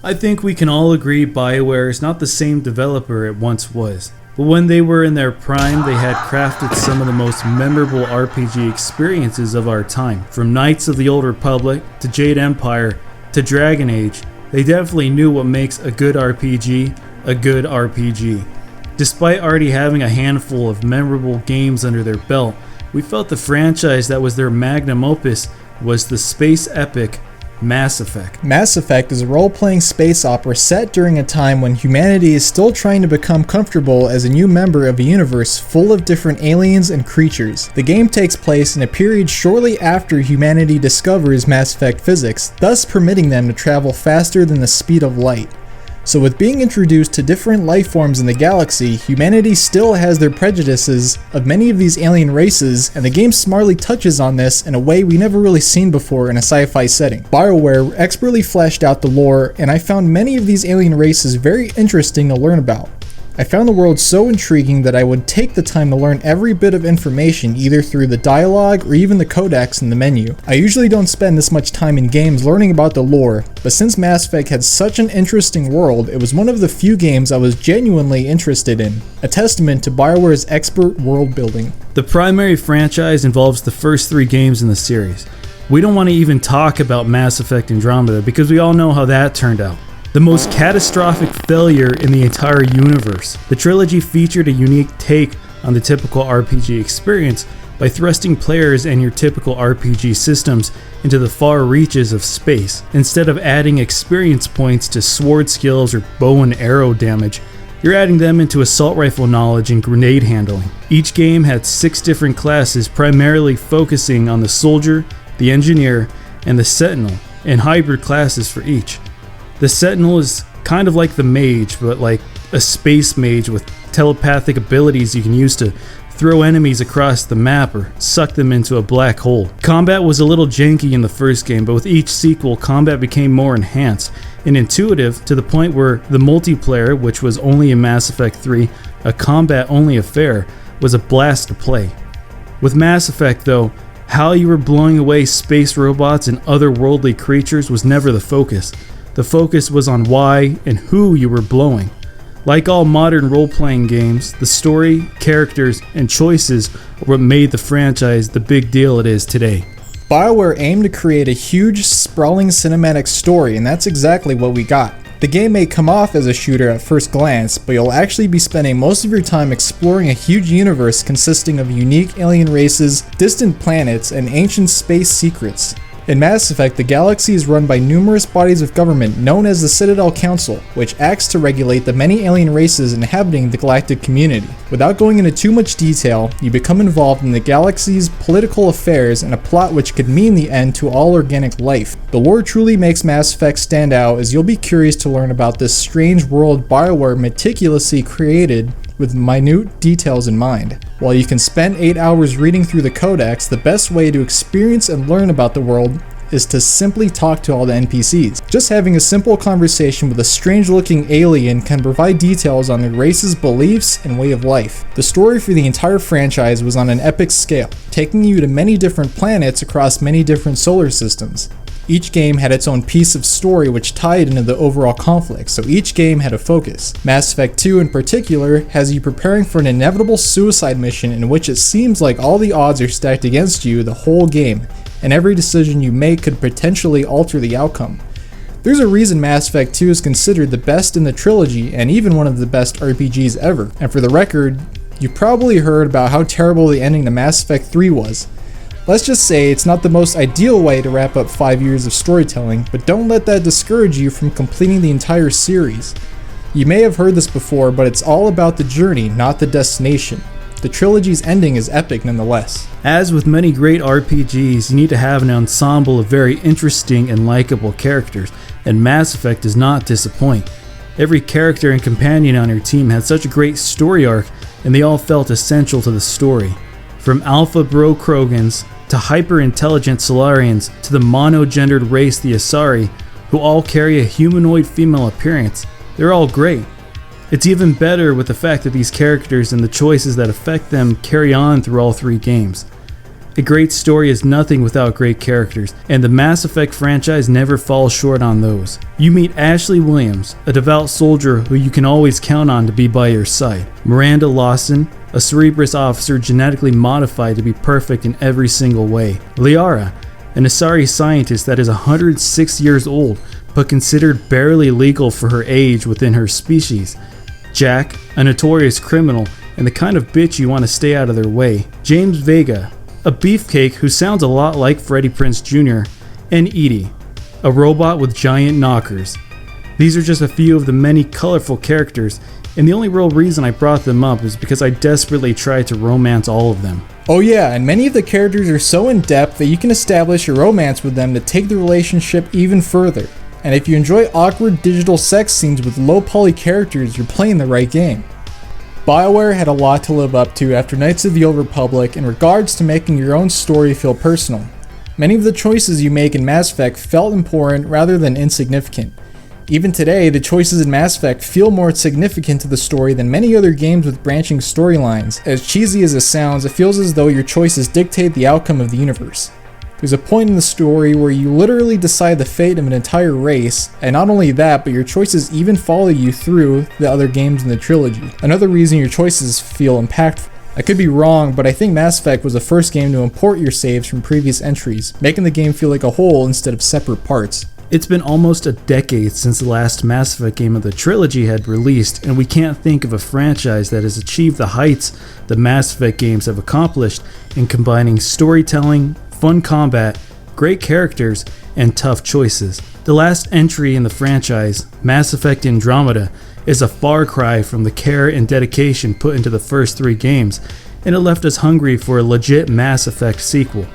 I think we can all agree BioWare is not the same developer it once was. But when they were in their prime, they had crafted some of the most memorable RPG experiences of our time. From Knights of the Old Republic, to Jade Empire, to Dragon Age, they definitely knew what makes a good RPG a good RPG. Despite already having a handful of memorable games under their belt, we felt the franchise that was their magnum opus was the space epic Mass Effect. Mass Effect is a role-playing space opera set during a time when humanity is still trying to become comfortable as a new member of a universe full of different aliens and creatures. The game takes place in a period shortly after humanity discovers Mass Effect physics, thus permitting them to travel faster than the speed of light. So with being introduced to different life forms in the galaxy, humanity still has their prejudices of many of these alien races, and the game smartly touches on this in a way we never really seen before in a sci-fi setting. BioWare expertly fleshed out the lore, and I found many of these alien races very interesting to learn about. I found the world so intriguing that I would take the time to learn every bit of information either through the dialogue or even the codex in the menu. I usually don't spend this much time in games learning about the lore, but since Mass Effect had such an interesting world, it was one of the few games I was genuinely interested in, a testament to BioWare's expert world building. The primary franchise involves the first 3 games in the series. We don't want to even talk about Mass Effect Andromeda because we all know how that turned out. The most catastrophic failure in the entire universe. The trilogy featured a unique take on the typical RPG experience by thrusting players and your typical RPG systems into the far reaches of space. Instead of adding experience points to sword skills or bow and arrow damage, you're adding them into assault rifle knowledge and grenade handling. Each game had 6 different classes, primarily focusing on the soldier, the engineer, and the sentinel, and hybrid classes for each. The Sentinel is kind of like the mage, but like a space mage with telepathic abilities you can use to throw enemies across the map or suck them into a black hole. Combat was a little janky in the first game, but with each sequel, combat became more enhanced and intuitive to the point where the multiplayer, which was only in Mass Effect 3, a combat-only affair, was a blast to play. With Mass Effect though, how you were blowing away space robots and otherworldly creatures was never the focus. The focus was on why and who you were blowing. Like all modern role-playing games, the story, characters, and choices are what made the franchise the big deal it is today. BioWare aimed to create a huge, sprawling cinematic story, and that's exactly what we got. The game may come off as a shooter at first glance, but you'll actually be spending most of your time exploring a huge universe consisting of unique alien races, distant planets, and ancient space secrets. In Mass Effect, the galaxy is run by numerous bodies of government known as the Citadel Council, which acts to regulate the many alien races inhabiting the galactic community. Without going into too much detail, you become involved in the galaxy's political affairs and a plot which could mean the end to all organic life. The lore truly makes Mass Effect stand out, as you'll be curious to learn about this strange world BioWare meticulously created with minute details in mind. While you can spend 8 hours reading through the codex, the best way to experience and learn about the world is to simply talk to all the NPCs. Just having a simple conversation with a strange-looking alien can provide details on the race's beliefs and way of life. The story for the entire franchise was on an epic scale, taking you to many different planets across many different solar systems. Each game had its own piece of story which tied into the overall conflict, so each game had a focus. Mass Effect 2 in particular has you preparing for an inevitable suicide mission in which it seems like all the odds are stacked against you the whole game, and every decision you make could potentially alter the outcome. There's a reason Mass Effect 2 is considered the best in the trilogy and even one of the best RPGs ever, and for the record, you probably heard about how terrible the ending to Mass Effect 3 was. Let's just say it's not the most ideal way to wrap up 5 years of storytelling, but don't let that discourage you from completing the entire series. You may have heard this before, but it's all about the journey, not the destination. The trilogy's ending is epic nonetheless. As with many great RPGs, you need to have an ensemble of very interesting and likable characters, and Mass Effect does not disappoint. Every character and companion on your team had such a great story arc, and they all felt essential to the story. From alpha bro Krogans, to hyper-intelligent Solarians, to the mono-gendered race the Asari, who all carry a humanoid female appearance, they're all great. It's even better with the fact that these characters and the choices that affect them carry on through all 3 games. A great story is nothing without great characters, and the Mass Effect franchise never falls short on those. You meet Ashley Williams, a devout soldier who you can always count on to be by your side. Miranda Lawson, a Cerberus officer genetically modified to be perfect in every single way. Liara, an Asari scientist that is 106 years old, but considered barely legal for her age within her species. Jack, a notorious criminal, and the kind of bitch you want to stay out of their way. James Vega, a beefcake who sounds a lot like Freddie Prinze Jr., and Edie, a robot with giant knockers. These are just a few of the many colorful characters, and the only real reason I brought them up is because I desperately tried to romance all of them. Oh yeah, and many of the characters are so in depth that you can establish a romance with them to take the relationship even further. And if you enjoy awkward digital sex scenes with low poly characters, you're playing the right game. BioWare had a lot to live up to after Knights of the Old Republic in regards to making your own story feel personal. Many of the choices you make in Mass Effect felt important rather than insignificant. Even today, the choices in Mass Effect feel more significant to the story than many other games with branching storylines. As cheesy as it sounds, it feels as though your choices dictate the outcome of the universe. There's a point in the story where you literally decide the fate of an entire race, and not only that, but your choices even follow you through the other games in the trilogy. Another reason your choices feel impactful. I could be wrong, but I think Mass Effect was the first game to import your saves from previous entries, making the game feel like a whole instead of separate parts. It's been almost a decade since the last Mass Effect game of the trilogy had released, and we can't think of a franchise that has achieved the heights the Mass Effect games have accomplished in combining storytelling, fun combat, great characters, and tough choices. The last entry in the franchise, Mass Effect Andromeda, is a far cry from the care and dedication put into the first 3 games, and it left us hungry for a legit Mass Effect sequel.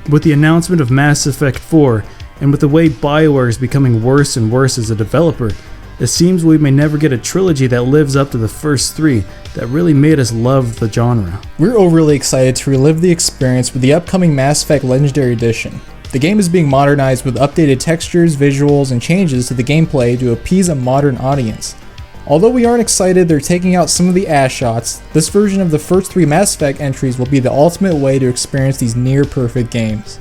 With the announcement of Mass Effect 4, and with the way BioWare is becoming worse and worse as a developer, it seems we may never get a trilogy that lives up to the first 3 that really made us love the genre. We're overly excited to relive the experience with the upcoming Mass Effect Legendary Edition. The game is being modernized with updated textures, visuals, and changes to the gameplay to appease a modern audience. Although we aren't excited they're taking out some of the ass shots, this version of the first 3 Mass Effect entries will be the ultimate way to experience these near-perfect games.